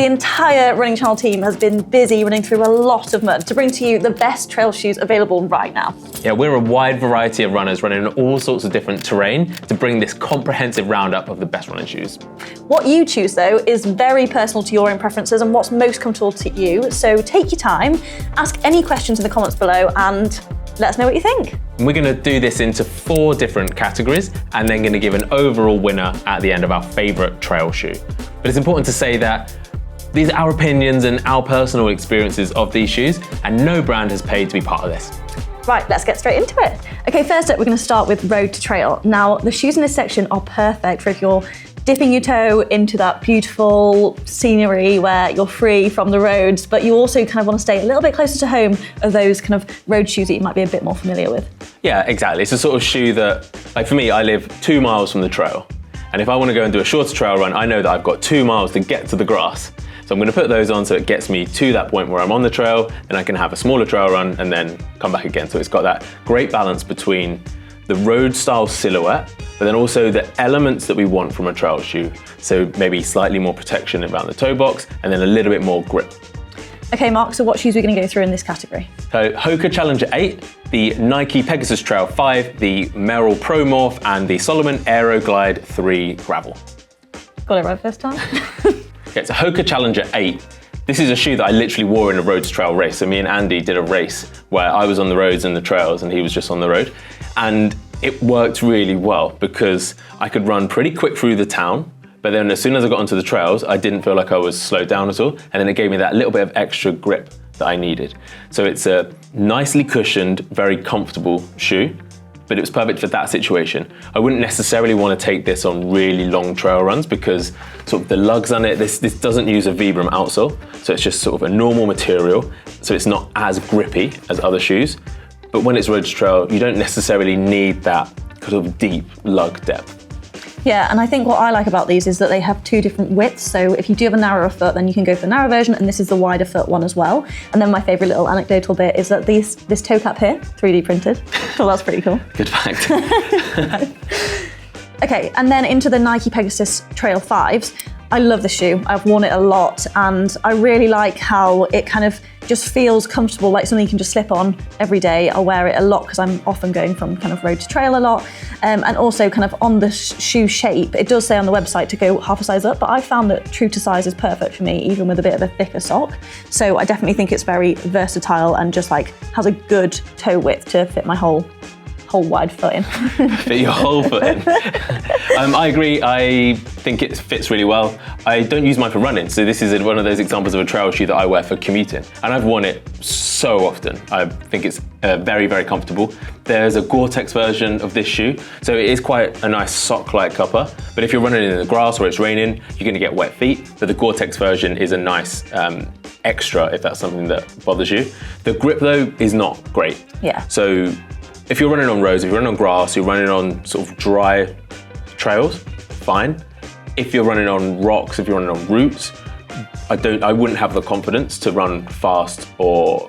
The entire Running Channel team has been busy running through a lot of mud to bring to you the best trail shoes available right now. Yeah, we're a wide variety of runners running in all sorts of different terrain to bring this comprehensive roundup of the best running shoes. What you choose though is very personal to your own preferences and what's most comfortable to you. So take your time, ask any questions in the comments below and let us know what you think. And we're gonna do this into 4 different categories and then gonna give an overall winner at the end of our favorite trail shoe. But it's important to say that these are our opinions and our personal experiences of these shoes, and no brand has paid to be part of this. Right, let's get straight into it. Okay, first up, we're going to start with road to trail. Now, the shoes in this section are perfect for if you're dipping your toe into that beautiful scenery where you're free from the roads, but you also kind of want to stay a little bit closer to home of those kind of road shoes that you might be a bit more familiar with. Yeah, exactly. It's a sort of shoe that, like for me, I live 2 miles from the trail. And if I want to go and do a shorter trail run, I know that I've got 2 miles to get to the grass. So I'm going to put those on so it gets me to that point where I'm on the trail and I can have a smaller trail run and then come back again. So it's got that great balance between the road style silhouette, but then also the elements that we want from a trail shoe. So maybe slightly more protection around the toe box and then a little bit more grip. Okay, Mark, so what shoes are we going to go through in this category? So Hoka Challenger 8, the Nike Pegasus Trail 5, the Merrell Promorph and the Salomon Aeroglide 3 Grvl. Got it right first time? Okay, it's a Hoka Challenger 8. This is a shoe that I literally wore in a road to trail race. So me and Andy did a race where I was on the roads and the trails and he was just on the road. And it worked really well because I could run pretty quick through the town, but then as soon as I got onto the trails, I didn't feel like I was slowed down at all. And then it gave me that little bit of extra grip that I needed. So it's a nicely cushioned, very comfortable shoe, but it was perfect for that situation. I wouldn't necessarily want to take this on really long trail runs because sort of the lugs on it, this doesn't use a Vibram outsole, so it's just sort of a normal material, so it's not as grippy as other shoes. But when it's road to trail, you don't necessarily need that kind of deep lug depth. Yeah, and I think what I like about these is that they have 2 different widths. So if you do have a narrower foot, then you can go for the narrow version, and this is the wider foot one as well. And then my favorite little anecdotal bit is that this toe cap here, 3D printed. So that's pretty cool. Good fact. Okay, and then into the Nike Pegasus Trail 5s. I love the shoe. I've worn it a lot, and I really like how it kind of just feels comfortable, like something you can just slip on every day. I'll wear it a lot because I'm often going from kind of road to trail a lot. And also kind of on the shoe shape, it does say on the website to go half a size up, but I found that true to size is perfect for me, even with a bit of a thicker sock. So I definitely think it's very versatile and just like has a good toe width to fit my whole wide foot in. Fit your whole foot in. I agree, I think it fits really well. I don't use mine for running, so this is one of those examples of a trail shoe that I wear for commuting. And I've worn it so often. I think it's very, very comfortable. There's a Gore-Tex version of this shoe, so it is quite a nice sock-like cupper. But if you're running in the grass or it's raining, you're gonna get wet feet. But the Gore-Tex version is a nice extra if that's something that bothers you. The grip though is not great. Yeah. So if you're running on roads, if you're running on grass, you're running on sort of dry trails, fine. If you're running on rocks, if you're running on roots, I wouldn't have the confidence to run fast or,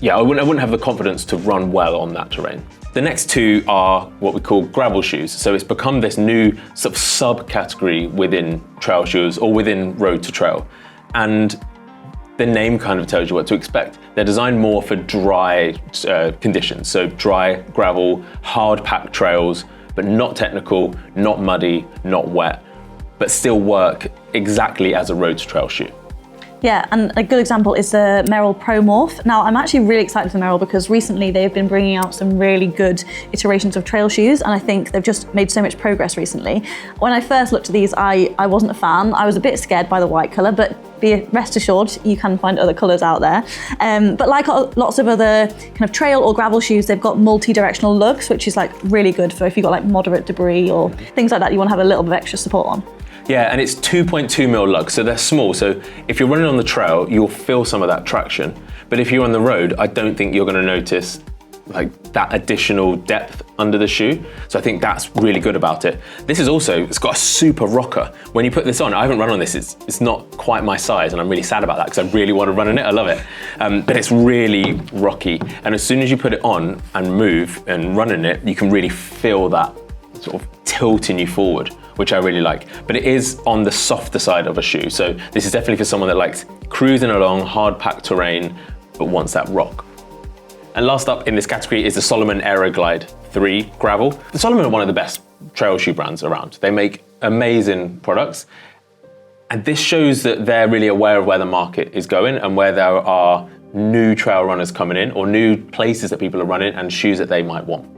yeah, I wouldn't have the confidence to run well on that terrain. The next 2 are what we call Grvl shoes. So it's become this new sort of subcategory within trail shoes or within road to trail. And the name kind of tells you what to expect. They're designed more for dry conditions, so dry, gravel, hard packed trails, but not technical, not muddy, not wet, but still work exactly as a road to trail shoe. Yeah, and a good example is the Merrell Promorph. Now, I'm actually really excited for Merrell because recently they've been bringing out some really good iterations of trail shoes, and I think they've just made so much progress recently. When I first looked at these, I wasn't a fan. I was a bit scared by the white colour, but rest assured, you can find other colours out there. But like lots of other kind of trail or gravel shoes, they've got multi-directional lugs, which is like really good for if you've got like moderate debris or things like that you want to have a little bit of extra support on. Yeah, and it's 2.2 mil lugs, so they're small. So if you're running on the trail, you'll feel some of that traction. But if you're on the road, I don't think you're gonna notice like that additional depth under the shoe. So I think that's really good about it. This is also, it's got a super rocker. When you put this on, I haven't run on this, it's not quite my size, and I'm really sad about that because I really want to run in it, I love it. But it's really rocky. And as soon as you put it on and move and run in it, you can really feel that sort of tilting you forward. which I really like. But it is on the softer side of a shoe. So this is definitely for someone that likes cruising along hard packed terrain, but wants that rock. And last up in this category is the Salomon Aeroglide 3 Grvl. The Salomon are one of the best trail shoe brands around. They make amazing products. And this shows that they're really aware of where the market is going and where there are new trail runners coming in or new places that people are running and shoes that they might want.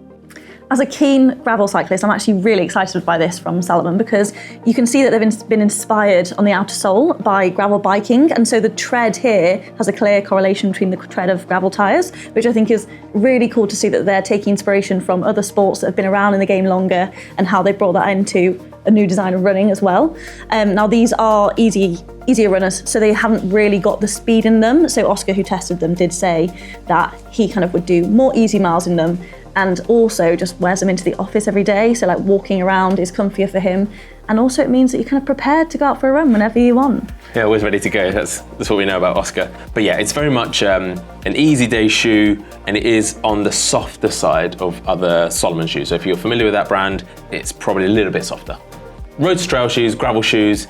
As a keen Grvl cyclist, I'm actually really excited by this from Salomon because you can see that they've been inspired on the outer sole by Grvl biking, and so the tread here has a clear correlation between the tread of Grvl tyres, which I think is really cool to see that they're taking inspiration from other sports that have been around in the game longer and how they brought that into a new design of running as well. Now these are easier runners, so they haven't really got the speed in them. So Oscar, who tested them, did say that he kind of would do more easy miles in them, and also just wears them into the office every day. So like walking around is comfier for him. And also it means that you're kind of prepared to go out for a run whenever you want. Yeah, always ready to go. That's what we know about Oscar. But yeah, it's very much an easy day shoe, and it is on the softer side of other Salomon shoes. So if you're familiar with that brand, it's probably a little bit softer. Road to trail shoes, Grvl shoes,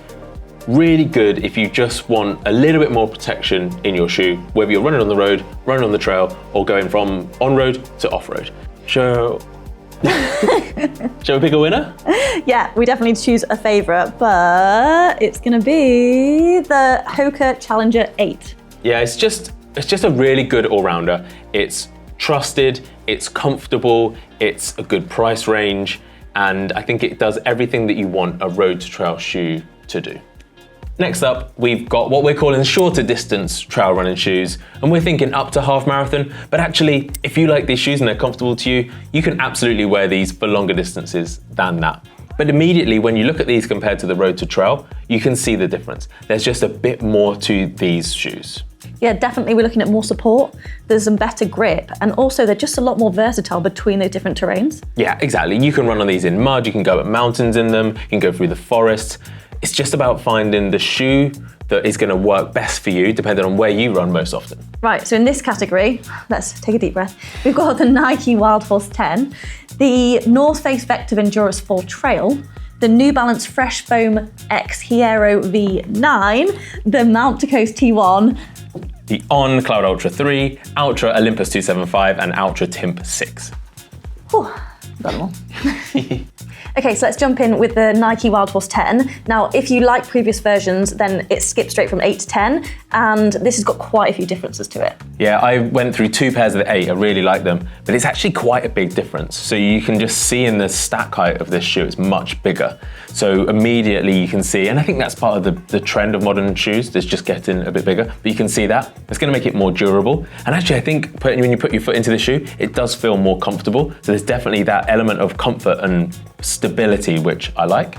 really good if you just want a little bit more protection in your shoe, whether you're running on the road, running on the trail, or going from on-road to off-road. Shall we pick a winner? Yeah, we definitely need to choose a favourite, but it's going to be the Hoka Challenger 8. Yeah, it's just a really good all-rounder. It's trusted, it's comfortable, it's a good price range, and I think it does everything that you want a road to trail shoe to do. Next up, we've got what we're calling shorter distance trail running shoes, and we're thinking up to half marathon, but actually, if you like these shoes and they're comfortable to you, you can absolutely wear these for longer distances than that. But immediately, when you look at these compared to the road to trail, you can see the difference. There's just a bit more to these shoes. Yeah, definitely we're looking at more support, there's some better grip, and also they're just a lot more versatile between those different terrains. Yeah, exactly. You can run on these in mud, you can go up mountains in them, you can go through the forest. It's just about finding the shoe that is going to work best for you, depending on where you run most often. Right, so in this category, let's take a deep breath. We've got the Nike Wildhorse 10, the North Face Vectiv Enduris 4 Trail, the New Balance Fresh Foam X Hierro V9, the Mount to Coast T1, the On Cloudultra 3, Altra Olympus 275, and Altra Timp 6. Whew, got them all. Okay, so let's jump in with the Nike Wildhorse 10. Now, if you like previous versions, then it skips straight from 8 to 10, and this has got quite a few differences to it. Yeah, I went through 2 pairs of the 8, I really like them, but it's actually quite a big difference. So you can just see in the stack height of this shoe, it's much bigger. So immediately you can see, and I think that's part of the trend of modern shoes, is just getting a bit bigger, but you can see that. It's gonna make it more durable. And actually I think when you put your foot into the shoe, it does feel more comfortable. So there's definitely that element of comfort and stability, which I like.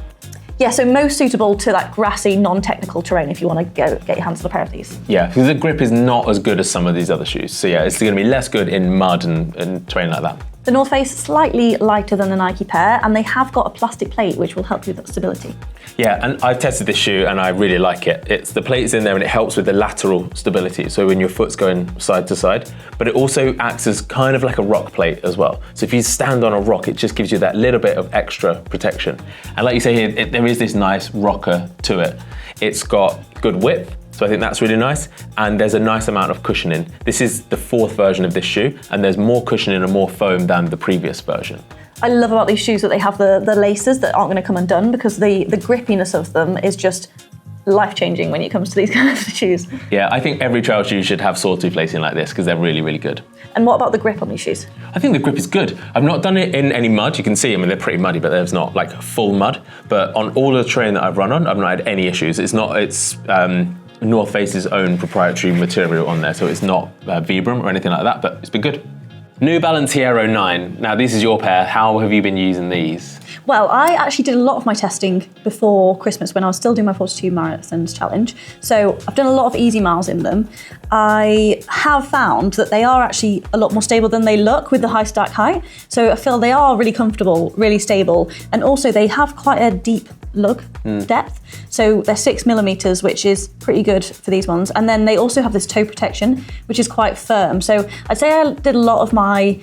Yeah, so most suitable to that grassy, non-technical terrain if you want to go get your hands on a pair of these. Yeah, because the grip is not as good as some of these other shoes. So yeah, it's going to be less good in mud and terrain like that. The North Face is slightly lighter than the Nike pair, and they have got a plastic plate which will help you with that stability. Yeah, and I've tested this shoe and I really like it. It's the plate's in there and it helps with the lateral stability, so when your foot's going side to side, but it also acts as kind of like a rock plate as well. So if you stand on a rock, it just gives you that little bit of extra protection. And like you say here, there is this nice rocker to it. It's got good width, so I think that's really nice, and there's a nice amount of cushioning. This is the 4th version of this shoe, and there's more cushioning and more foam than the previous version. I love about these shoes that they have the laces that aren't going to come undone, because the grippiness of them is just life-changing when it comes to these kinds of shoes. Yeah, I think every trail shoe should have sawtooth lacing like this, because they're really, really good. And what about the grip on these shoes? I think the grip is good. I've not done it in any mud. You can see, I mean, they're pretty muddy, but there's not like full mud. But on all the terrain that I've run on, I've not had any issues. It's North Face's own proprietary material on there, so it's not Vibram or anything like that, but it's been good. New Balance Hierro 9. Now, this is your pair. How have you been using these? Well, I actually did a lot of my testing before Christmas when I was still doing my 42 marathons challenge. So I've done a lot of easy miles in them. I have found that they are actually a lot more stable than they look with the high stack height. So I feel they are really comfortable, really stable. And also they have quite a deep lug depth. So they're 6mm, which is pretty good for these ones. And then they also have this toe protection, which is quite firm. So I'd say I did a lot of my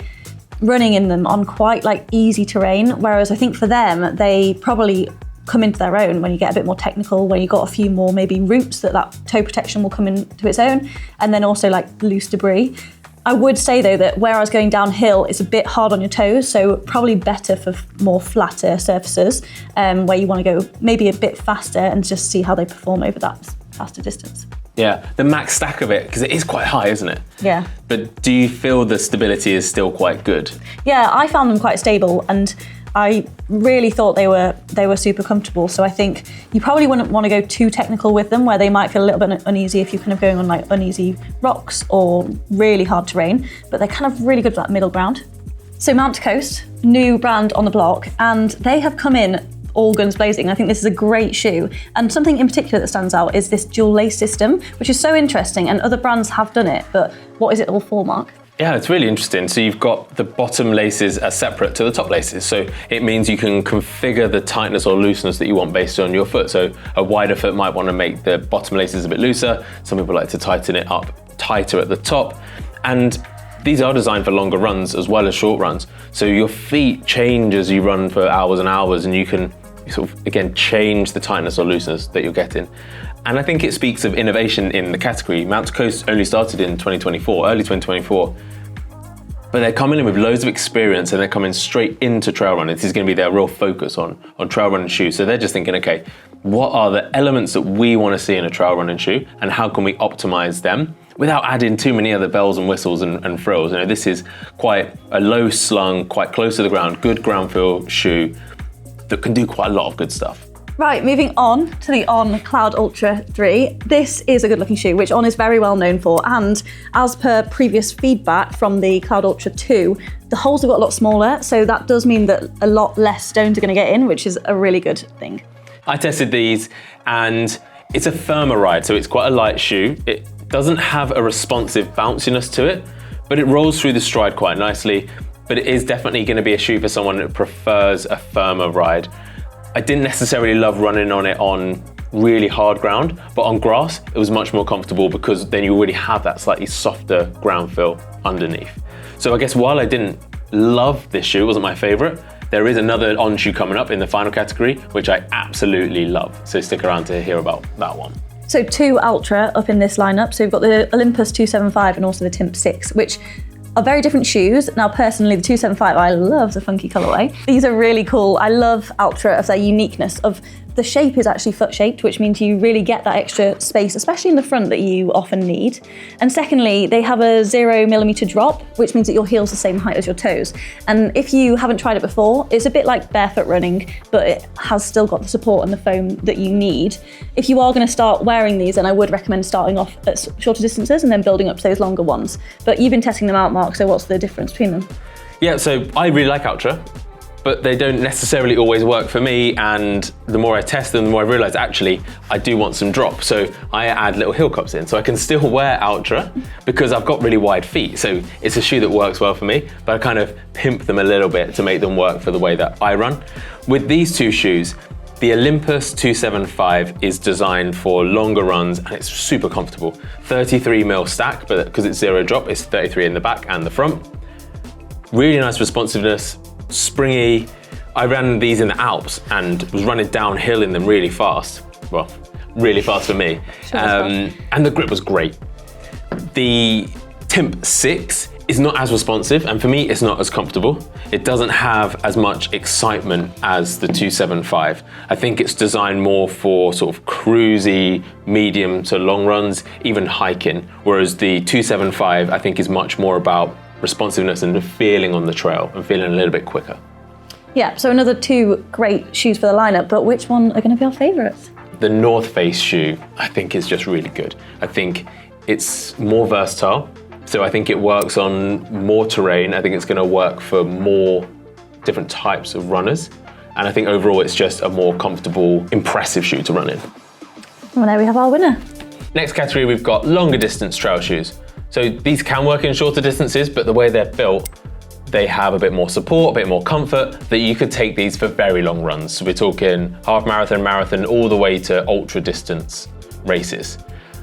running in them on quite like easy terrain, whereas I think for them, they probably come into their own when you get a bit more technical, when you got a few more maybe roots that toe protection will come into its own, and then also like loose debris. I would say though that whereas going downhill is a bit hard on your toes, so probably better for more flatter surfaces where you want to go maybe a bit faster and just see how they perform over that faster distance. Yeah, the max stack of it, because it is quite high, isn't it? Yeah. But do you feel the stability is still quite good? Yeah, I found them quite stable, and I really thought they were super comfortable. So I think you probably wouldn't want to go too technical with them, where they might feel a little bit uneasy if you're kind of going on like uneasy rocks or really hard terrain, but they're kind of really good for that middle ground. So Mount Coast, new brand on the block, and they have come in all guns blazing. I think this is a great shoe, and something in particular that stands out is this dual lace system, which is so interesting, and other brands have done it, but what is it all for, Mark? Yeah, it's really interesting. So you've got the bottom laces are separate to the top laces. So it means you can configure the tightness or looseness that you want based on your foot. So a wider foot might want to make the bottom laces a bit looser. Some people like to tighten it up tighter at the top. And these are designed for longer runs as well as short runs. So your feet change as you run for hours and hours, and you can sort of, again, change the tightness or looseness that you're getting. And I think it speaks of innovation in the category. Mount Coast only started in 2024, early 2024, but they're coming in with loads of experience and they're coming straight into trail running. This is going to be their real focus on trail running shoes. So they're just thinking, okay, what are the elements that we want to see in a trail running shoe, and how can we optimize them without adding too many other bells and whistles and frills? You know, this is quite a low slung, quite close to the ground, good ground feel shoe that can do quite a lot of good stuff. Right, moving on to the On Cloudultra 3. This is a good looking shoe, which On is very well known for, and as per previous feedback from the Cloudultra 2, the holes have got a lot smaller, so that does mean that a lot less stones are going to get in, which is a really good thing. I tested these, and it's a firmer ride, so it's quite a light shoe. It doesn't have a responsive bounciness to it, but it rolls through the stride quite nicely. But it is definitely going to be a shoe for someone that prefers a firmer ride. I didn't necessarily love running on it on really hard ground, but on grass, it was much more comfortable because then you already have that slightly softer ground feel underneath. So I guess while I didn't love this shoe, it wasn't my favorite, there is another On shoe coming up in the final category, which I absolutely love. So stick around to hear about that one. So 2 Altra up in this lineup. So we've got the Olympus 275 and also the Timp 6, which are very different shoes. Now, personally, the 275, I love the funky colorway. These are really cool. I love Altra of their uniqueness of the shape is actually foot shaped, which means you really get that extra space, especially in the front, that you often need. And secondly, they have a 0mm drop, which means that your heel's the same height as your toes. And if you haven't tried it before, it's a bit like barefoot running, but it has still got the support and the foam that you need. If you are going to start wearing these, then I would recommend starting off at shorter distances and then building up to those longer ones. But you've been testing them out, Mark, so what's the difference between them? Yeah, so I really like Altra, but they don't necessarily always work for me, and the more I test them, the more I realise actually I do want some drop. So I add little heel cups in, so I can still wear Altra because I've got really wide feet. So it's a shoe that works well for me, but I kind of pimp them a little bit to make them work for the way that I run. With these two shoes, the Olympus 275 is designed for longer runs and it's super comfortable. 33mm stack, but because it's 0 drop, it's 33 in the back and the front. Really nice responsiveness, springy. I ran these in the Alps and was running downhill in them really fast. Well, really fast for me. And the grip was great. The Timp 6 is not as responsive, and for me, it's not as comfortable. It doesn't have as much excitement as the 275. I think it's designed more for sort of cruisy, medium to long runs, even hiking, whereas the 275, I think, is much more about responsiveness and the feeling on the trail and feeling a little bit quicker. Yeah, so another 2 great shoes for the lineup, but which one are going to be our favourites? The North Face shoe, I think, is just really good. I think it's more versatile, so I think it works on more terrain. I think it's going to work for more different types of runners, and I think overall it's just a more comfortable, impressive shoe to run in. Well, there we have our winner. Next category, we've got longer distance trail shoes. So these can work in shorter distances, but the way they're built, they have a bit more support, a bit more comfort, that you could take these for very long runs. So we're talking half marathon, marathon, all the way to ultra distance races.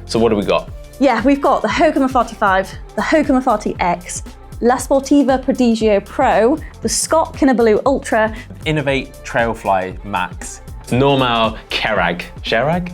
So what do we got? Yeah, we've got the Hoka Mafate 5, the Hoka Mafate X, La Sportiva Prodigio Pro, the Scott Kinabalu Ultra, Inov8 Trailfly Max. It's Nnormal Kjerag. Kjerag?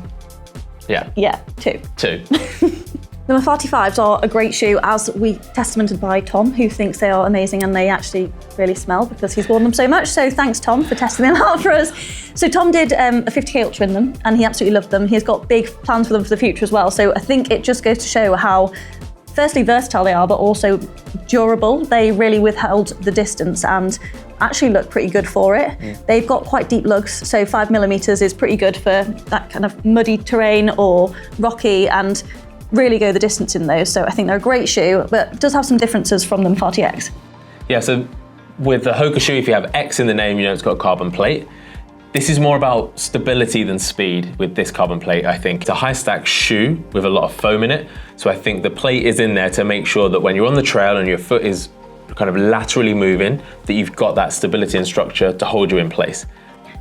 Yeah. Yeah, 2. 2. The Mafate 5s are a great shoe, as we testamented by Tom, who thinks they are amazing and they actually really smell because he's worn them so much. So thanks, Tom, for testing them out for us. So Tom did a 50k Ultra in them and he absolutely loved them. He's got big plans for them for the future as well. So I think it just goes to show how, firstly, versatile they are, but also durable. They really withheld the distance and actually look pretty good for it. They've got quite deep lugs, so 5mm is pretty good for that kind of muddy terrain or rocky, and really go the distance in those. So I think they're a great shoe, but it does have some differences from the Mafate X. Yeah, so with the Hoka shoe, if you have X in the name, you know it's got a carbon plate. This is more about stability than speed with this carbon plate, I think. It's a high stack shoe with a lot of foam in it. So I think the plate is in there to make sure that when you're on the trail and your foot is kind of laterally moving, that you've got that stability and structure to hold you in place.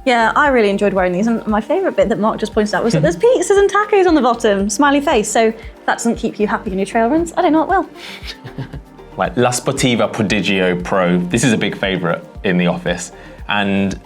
Yeah, I really enjoyed wearing these, and my favourite bit that Mark just pointed out was that there's pizzas and tacos on the bottom, smiley face, so if that doesn't keep you happy in your trail runs, I don't know what will. Like La Sportiva Prodigio Pro, this is a big favourite in the office, and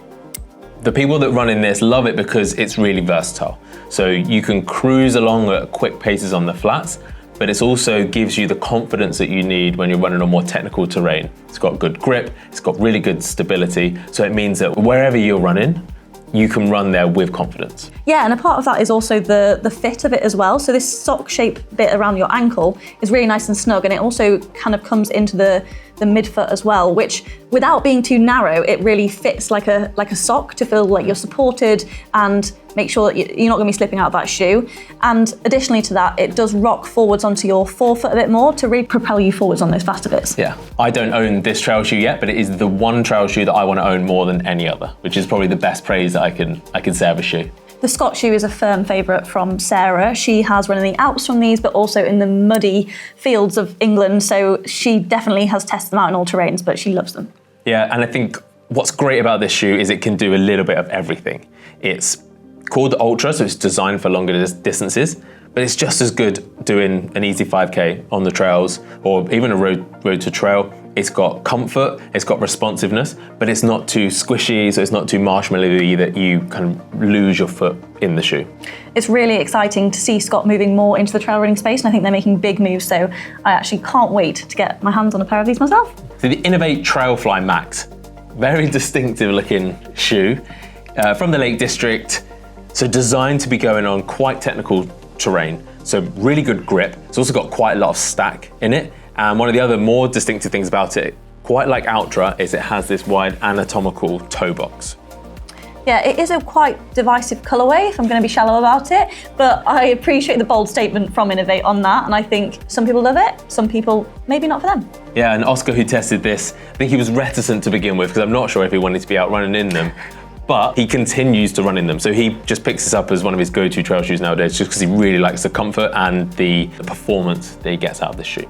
the people that run in this love it because it's really versatile. So you can cruise along at quick paces on the flats, but it also gives you the confidence that you need when you're running on more technical terrain. It's got good grip, it's got really good stability, so it means that wherever you're running, you can run there with confidence. Yeah, and a part of that is also the fit of it as well. So this sock shape bit around your ankle is really nice and snug, and it also kind of comes into the midfoot as well, which without being too narrow, it really fits like a sock to feel like you're supported and make sure that you're not going to be slipping out of that shoe. And additionally to that, it does rock forwards onto your forefoot a bit more to really propel you forwards on those faster bits. Yeah, I don't own this trail shoe yet, but it is the one trail shoe that I want to own more than any other, which is probably the best praise that I can say of a shoe. The Scott shoe is a firm favourite from Sarah. She has run in the Alps from these, but also in the muddy fields of England, so she definitely has tested them out in all terrains, but she loves them. Yeah, and I think what's great about this shoe is it can do a little bit of everything. It's called the Ultra, so it's designed for longer distances, but it's just as good doing an easy 5K on the trails or even a road to trail. It's got comfort, it's got responsiveness, but it's not too squishy, so it's not too marshmallowy that you kind of lose your foot in the shoe. It's really exciting to see Scott moving more into the trail running space, and I think they're making big moves, so I actually can't wait to get my hands on a pair of these myself. So the Inov8 Trailfly Max, very distinctive looking shoe from the Lake District. So designed to be going on quite technical terrain, so really good grip. It's also got quite a lot of stack in it. And one of the other more distinctive things about it, quite like Altra, is it has this wide anatomical toe box. Yeah, it is a quite divisive colourway, if I'm going to be shallow about it, but I appreciate the bold statement from Inov8 on that, and I think some people love it, some people maybe not for them. Yeah, and Oscar, who tested this, I think he was reticent to begin with because I'm not sure if he wanted to be out running in them. But he continues to run in them. So he just picks this up as one of his go-to trail shoes nowadays just because he really likes the comfort and the performance that he gets out of this shoe.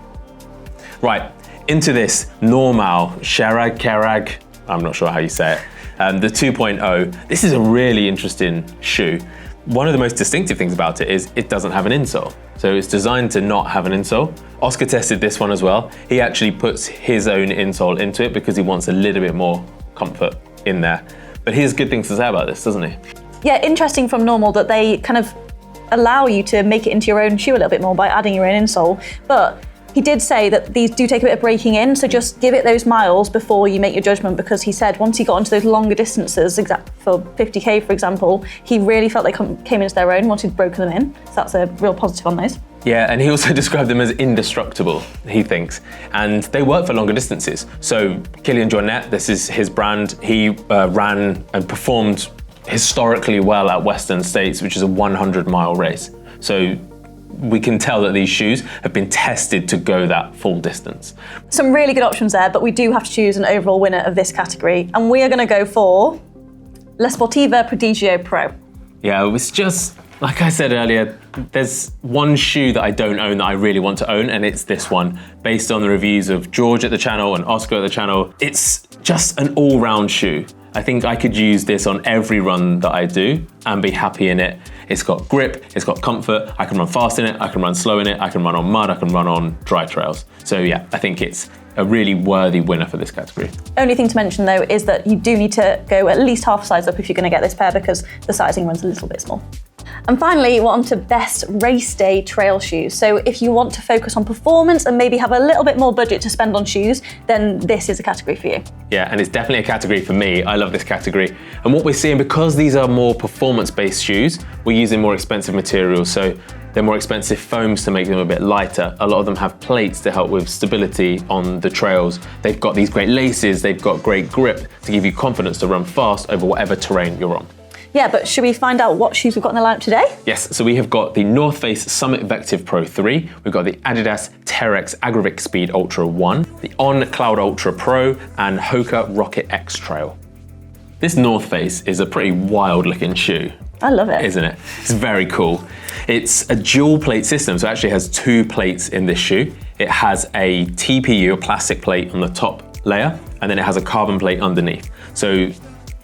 Right, into this Nnormal Kjerag, I'm not sure how you say it, the 2.0. This is a really interesting shoe. One of the most distinctive things about it is it doesn't have an insole. So it's designed to not have an insole. Oscar tested this one as well. He actually puts his own insole into it because he wants a little bit more comfort in there. But he has good things to say about this, doesn't he? Yeah, interesting from Nnormal that they kind of allow you to make it into your own shoe a little bit more by adding your own insole. But he did say that these do take a bit of breaking in, so just give it those miles before you make your judgment, because he said once he got into those longer distances, for 50k for example, he really felt they came into their own once he'd broken them in. So that's a real positive on those. Yeah, and he also described them as indestructible, he thinks, and they work for longer distances. So Kilian Jornet, this is his brand, he ran and performed historically well at Western States, which is a 100-mile race. So we can tell that these shoes have been tested to go that full distance. Some really good options there, but we do have to choose an overall winner of this category, and we are going to go for La Sportiva Prodigio Pro. Yeah, it was just, like I said earlier, there's one shoe that I don't own that I really want to own, and it's this one. Based on the reviews of George at the channel and Oscar at the channel, it's just an all-round shoe. I think I could use this on every run that I do and be happy in it. It's got grip, it's got comfort, I can run fast in it, I can run slow in it, I can run on mud, I can run on dry trails. So yeah, I think it's a really worthy winner for this category. Only thing to mention though is that you do need to go at least half a size up if you're going to get this pair, because the sizing runs a little bit small. And finally, we're on to best race day trail shoes. So if you want to focus on performance and maybe have a little bit more budget to spend on shoes, then this is a category for you. Yeah, and it's definitely a category for me. I love this category. And what we're seeing, because these are more performance-based shoes, we're using more expensive materials. So they're more expensive foams to make them a bit lighter. A lot of them have plates to help with stability on the trails. They've got these great laces, they've got great grip to give you confidence to run fast over whatever terrain you're on. Yeah, but should we find out what shoes we've got in the lineup today? Yes, so we have got the North Face Summit Vectiv Pro 3, we've got the Adidas Terrex Agravic Speed Ultra 1, the On Cloudultra Pro, and Hoka Rocket X Trail. This North Face is a pretty wild looking shoe. I love it. Isn't it? It's very cool. It's a dual plate system, so it actually has 2 plates in this shoe. It has a TPU, a plastic plate on the top layer, and then it has a carbon plate underneath. So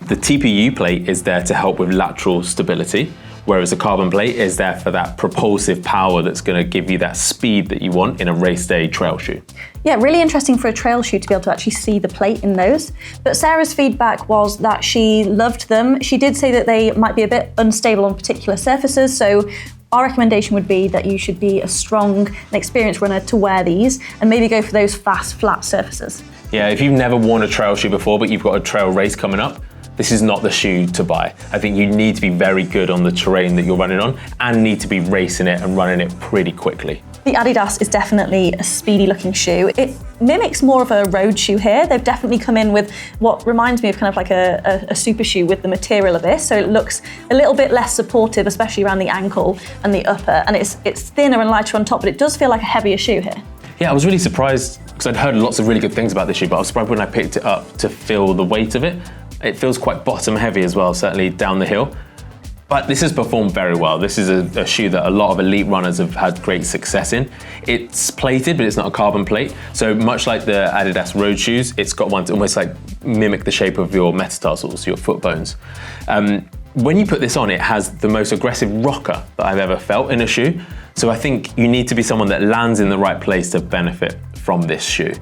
the TPU plate is there to help with lateral stability, whereas the carbon plate is there for that propulsive power that's going to give you that speed that you want in a race day trail shoe. Yeah, really interesting for a trail shoe to be able to actually see the plate in those. But Sarah's feedback was that she loved them. She did say that they might be a bit unstable on particular surfaces, so our recommendation would be that you should be a strong and experienced runner to wear these and maybe go for those fast, flat surfaces. Yeah, if you've never worn a trail shoe before, but you've got a trail race coming up, this is not the shoe to buy. I think you need to be very good on the terrain that you're running on and need to be racing it and running it pretty quickly. The Adidas is definitely a speedy looking shoe. It mimics more of a road shoe here. They've definitely come in with what reminds me of kind of like a super shoe with the material of this. So it looks a little bit less supportive, especially around the ankle and the upper. And it's thinner and lighter on top, but it does feel like a heavier shoe here. Yeah, I was really surprised because I'd heard lots of really good things about this shoe, but I was surprised when I picked it up to feel the weight of it. It feels quite bottom heavy as well, certainly down the hill. But this has performed very well. This is a shoe that a lot of elite runners have had great success in. It's plated, but it's not a carbon plate. So much like the Adidas road shoes, it's got one to almost like mimic the shape of your metatarsals, your foot bones. When you put this on, it has the most aggressive rocker that I've ever felt in a shoe. So I think you need to be someone that lands in the right place to benefit from this shoe.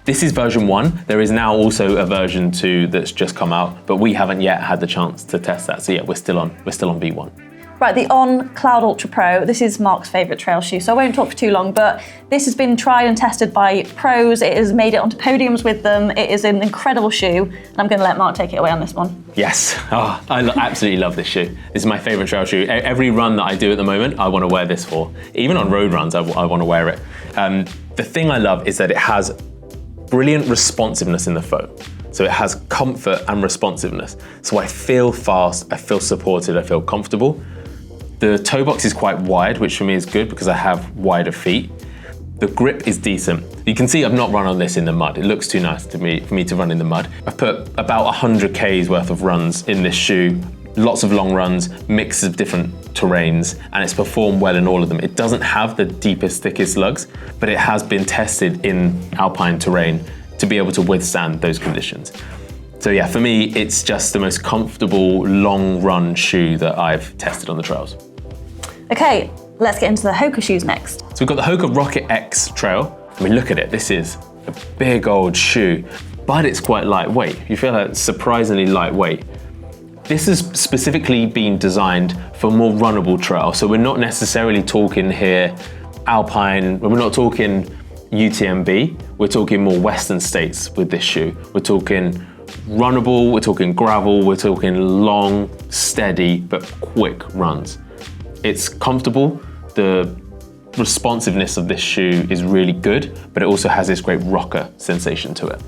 This is version 1. There is now also a version 2 that's just come out, but we haven't yet had the chance to test that. So yeah, we're still on V1. Right, the On Cloudultra Pro. This is Mark's favourite trail shoe, so I won't talk for too long, but this has been tried and tested by pros. It has made it onto podiums with them. It is an incredible shoe, and I'm going to let Mark take it away on this one. Yes, I absolutely love this shoe. This is my favourite trail shoe. Every run that I do at the moment, I want to wear this for. Even on road runs, I want to wear it. The thing I love is that it has brilliant responsiveness in the foam. So it has comfort and responsiveness. So I feel fast, I feel supported, I feel comfortable. The toe box is quite wide, which for me is good because I have wider feet. The grip is decent. You can see I've not run on this in the mud. It looks too nice to me for me to run in the mud. I've put about 100 Ks worth of runs in this shoe. Lots of long runs, mixes of different terrains, and it's performed well in all of them. It doesn't have the deepest, thickest lugs, but it has been tested in alpine terrain to be able to withstand those conditions. So yeah, for me, it's just the most comfortable long run shoe that I've tested on the trails. Okay, let's get into the Hoka shoes next. So we've got the Hoka Rocket X Trail. I mean, look at it, this is a big old shoe, but it's quite lightweight. You feel like it's surprisingly lightweight. This has specifically been designed for more runnable trail. So we're not necessarily talking here alpine, we're not talking UTMB, we're talking more Western states with this shoe. We're talking runnable, we're talking gravel, we're talking long, steady, but quick runs. It's comfortable. The responsiveness of this shoe is really good, but it also has this great rocker sensation to it.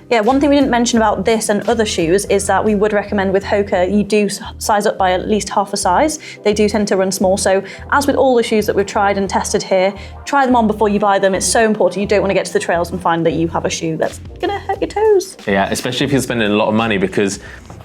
Yeah, one thing we didn't mention about this and other shoes is that we would recommend with Hoka, you do size up by at least half a size. They do tend to run small. So as with all the shoes that we've tried and tested here, try them on before you buy them. It's so important. You don't want to get to the trails and find that you have a shoe that's gonna hurt your toes. Yeah, especially if you're spending a lot of money, because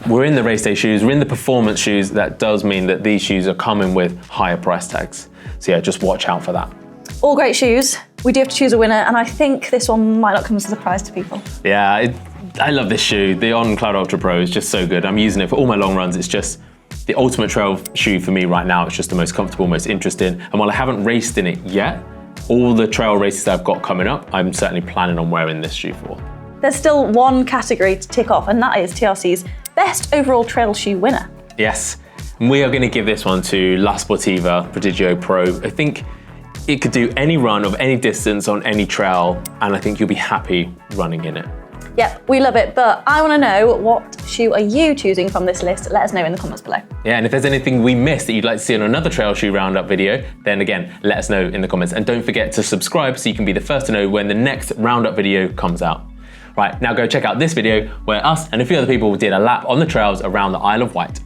we're in the race day shoes, we're in the performance shoes. That does mean that these shoes are coming with higher price tags. So yeah, just watch out for that. All great shoes, we do have to choose a winner, and I think this one might not come as a surprise to people. Yeah, I love this shoe. The On Cloudultra Pro is just so good. I'm using it for all my long runs. It's just the ultimate trail shoe for me right now. It's just the most comfortable, most interesting. And while I haven't raced in it yet, all the trail races that I've got coming up, I'm certainly planning on wearing this shoe for. There's still one category to tick off, and that is TRC's best overall trail shoe winner. Yes, and we are going to give this one to La Sportiva Prodigio Pro. I think it could do any run of any distance on any trail, and I think you'll be happy running in it. Yep, we love it, but I want to know, what shoe are you choosing from this list? Let us know in the comments below. Yeah, and if there's anything we missed that you'd like to see on another trail shoe roundup video, then again, let us know in the comments. And don't forget to subscribe so you can be the first to know when the next roundup video comes out. Right, now go check out this video where us and a few other people did a lap on the trails around the Isle of Wight.